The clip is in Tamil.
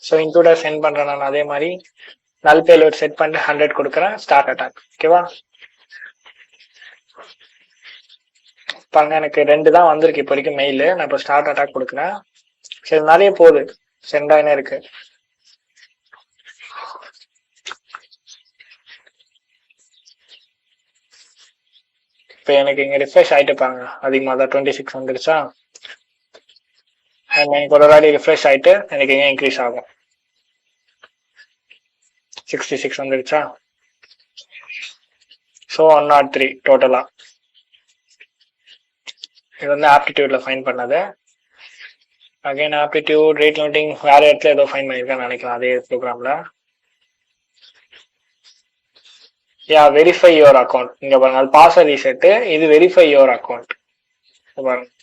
ஸோ இன்க்ளூடர் சென்ட் பண்றேன் நான். அதே மாதிரி நல் பேலோட் செட் பண்ணிட்டு 100 கொடுக்குறேன். Start attack. ஓகேவா? பாருங்க எனக்கு 2 தான் வந்திருக்கு இப்போ வரைக்கும் மெயில். நான் இப்போ ஸ்டார்ட் அட்டாக் கொடுக்குறேன். சரி நிறைய போகுது, சென்ட் ஆகினே இருக்கு. இப்போ எனக்கு இங்க ரிஃப்ரெஷ் ஆயிட்டு பாருங்க, அதிகமாக தான் 26 வந்துருச்சா. எனக்கு ஒரு வாட்டி ரிஃப்ரெஷ் ஆயிட்டு எனக்கு இங்கே இன்க்ரீஸ் ஆகும். 66 வந்துருச்சா. ஸோ 103 டோட்டலா. இது வந்து ஆப்டிடியூட்ல ஃபைன் பண்ணது. அகைன் ஆப்டிடியூட் ரேட் லிமிட்டிங் வேற இடத்துல ஏதோ ஃபைன் பண்ணியிருக்கேன்னு நினைக்கலாம் அதே ப்ரோக்ராம்ல. யா வெரிஃபை யுவர் அக்கௌண்ட். இங்க பாருங்க, அது பாஸ்வேர்ட் ரீசெட், இது வெரிஃபை யுவர் அக்கௌண்ட் பாருங்க.